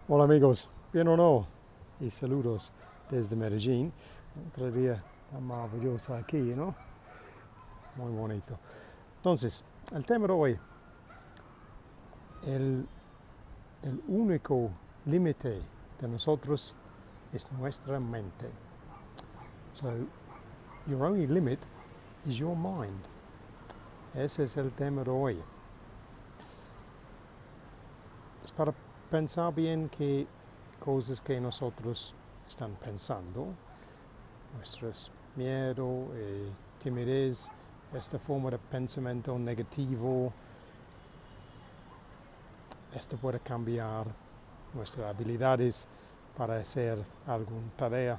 Hola amigos, bien o no, y saludos desde Medellín. Otro día tan maravilloso aquí, ¿no? Muy bonito. Entonces, el tema de hoy, el, el único límite de nosotros es nuestra mente. So, your only limit is your mind. Ese es el tema de hoy. Es para pensar bien qué cosas que nosotros están pensando, nuestros miedos, timidez, esta forma de pensamiento negativo, esto puede cambiar nuestras habilidades para hacer alguna tarea,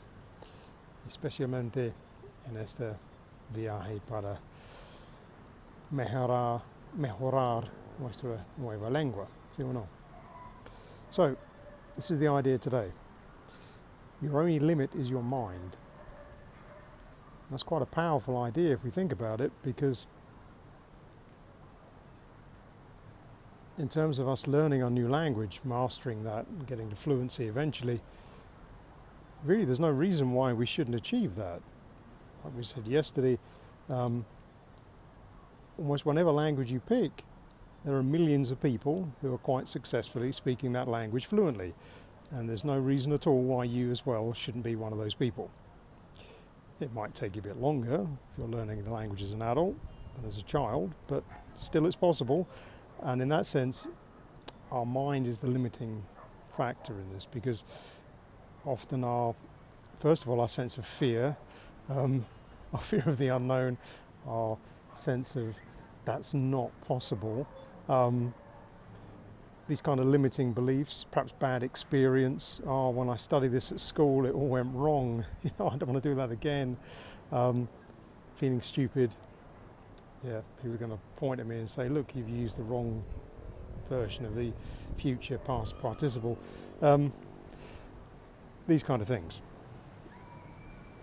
especialmente en este viaje para mejorar nuestra nueva lengua, ¿sí o no? So, this is the idea today. Your only limit is your mind. That's quite a powerful idea if we think about it, because in terms of us learning our new language, mastering that and getting to fluency eventually, really there's no reason why we shouldn't achieve that. Like we said yesterday, almost whatever language you pick, there are millions of people who are quite successfully speaking that language fluently. And there's no reason at all why you as well shouldn't be one of those people. It might take you a bit longer if you're learning the language as an adult than as a child, but still it's possible. And in that sense, our mind is the limiting factor in this, because often first of all, our sense of fear, our fear of the unknown, our sense of that's not possible, these kind of limiting beliefs, perhaps bad experience. Oh, when I studied this at school, it all went wrong. I don't want to do that again. Feeling stupid. Yeah, people are going to point at me and say, look, you've used the wrong version of the future past participle. These kind of things.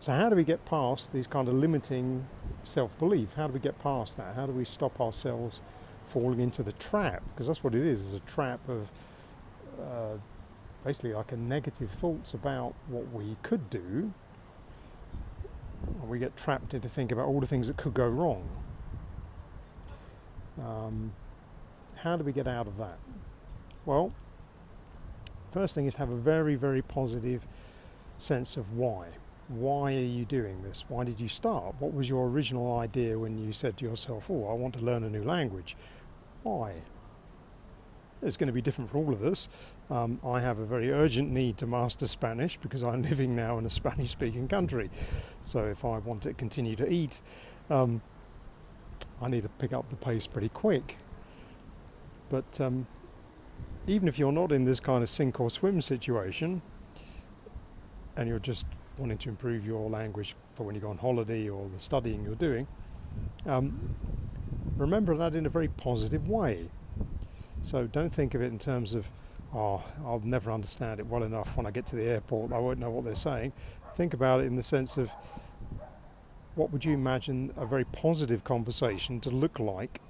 So how do we get past these kind of limiting self-belief? How do we get past that? How do we stop ourselves falling into the trap? Because that's what it is a trap of basically like a negative thoughts about what we could do. And we get trapped into thinking about all the things that could go wrong. How do we get out of that? Well, first thing is to have a very, very positive sense of why. Why are you doing this? Why did you start? What was your original idea when you said to yourself, oh, I want to learn a new language? Why? It's going to be different for all of us. I have a very urgent need to master Spanish because I'm living now in a Spanish-speaking country. So if I want to continue to eat, I need to pick up the pace pretty quick. But even if you're not in this kind of sink or swim situation, and you're just wanting to improve your language for when you go on holiday or the studying you're doing, remember that in a very positive way. So don't think of it in terms of, oh, I'll never understand it well enough when I get to the airport, I won't know what they're saying. Think about it in the sense of, what would you imagine a very positive conversation to look like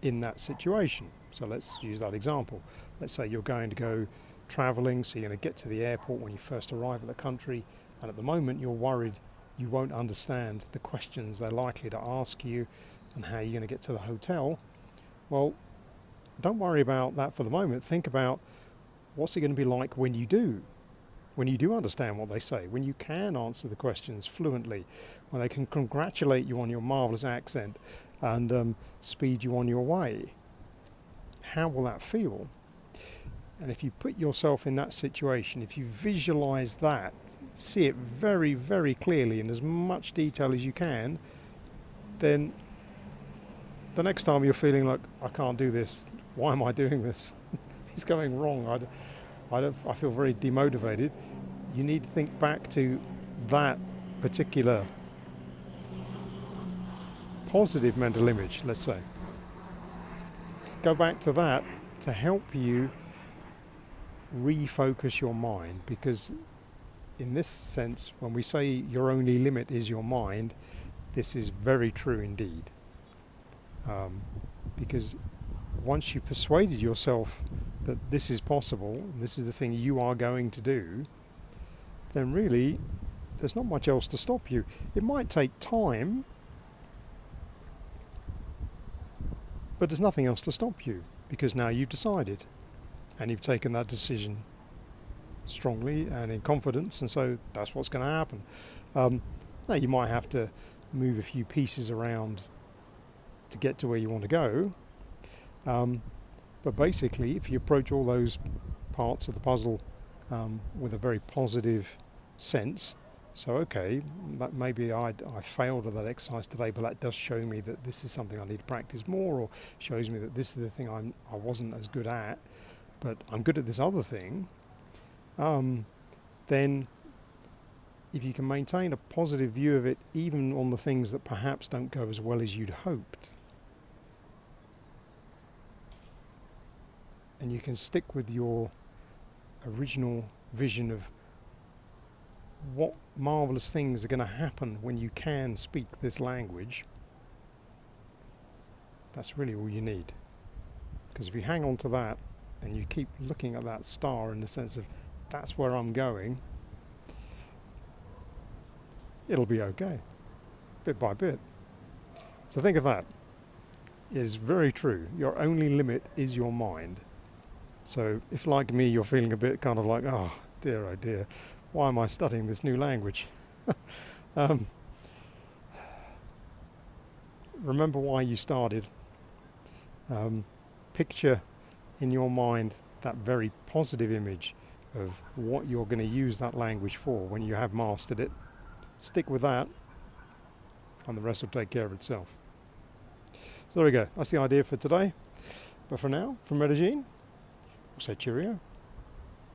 in that situation? So let's use that example. Let's say you're going to go traveling, so you're going to get to the airport when you first arrive at the country, and at the moment you're worried you won't understand the questions they're likely to ask you and how you're going to get to the hotel. Well, don't worry about that for the moment. Think about, what's it going to be like when you do understand what they say, when you can answer the questions fluently, when they can congratulate you on your marvelous accent and speed you on your way. How will that feel? And if you put yourself in that situation, if you visualize that, see it very, very clearly in as much detail as you can, then the next time you're feeling like, I can't do this, why am I doing this? It's going wrong, I feel very demotivated. You need to think back to that particular positive mental image, let's say. Go back to that to help you refocus your mind, because in this sense, when we say your only limit is your mind, this is very true indeed. Because once you persuaded yourself that this is possible, and this is the thing you are going to do, then really there's not much else to stop you. It might take time, but there's nothing else to stop you, because now you've decided and you've taken that decision strongly and in confidence, and so that's what's going to happen. Now you might have to move a few pieces around to get to where you want to go, but basically if you approach all those parts of the puzzle with a very positive sense, so okay, that maybe I failed at that exercise today, but that does show me that this is something I need to practice more, or shows me that this is the thing I wasn't as good at, but I'm good at this other thing. Then if you can maintain a positive view of it, even on the things that perhaps don't go as well as you'd hoped, and you can stick with your original vision of what marvelous things are going to happen when you can speak this language, that's really all you need. Because if you hang on to that and you keep looking at that star in the sense of that's where I'm going, it'll be okay, bit by bit. So think of that. It is very true. Your only limit is your mind. So if, like me, you're feeling a bit kind of like, oh dear, why am I studying this new language? Remember why you started. Picture in your mind that very positive image of what you're going to use that language for when you have mastered it. Stick with that, and the rest will take care of itself. So there we go. That's the idea for today. But for now, from Medellin, we'll say cheerio.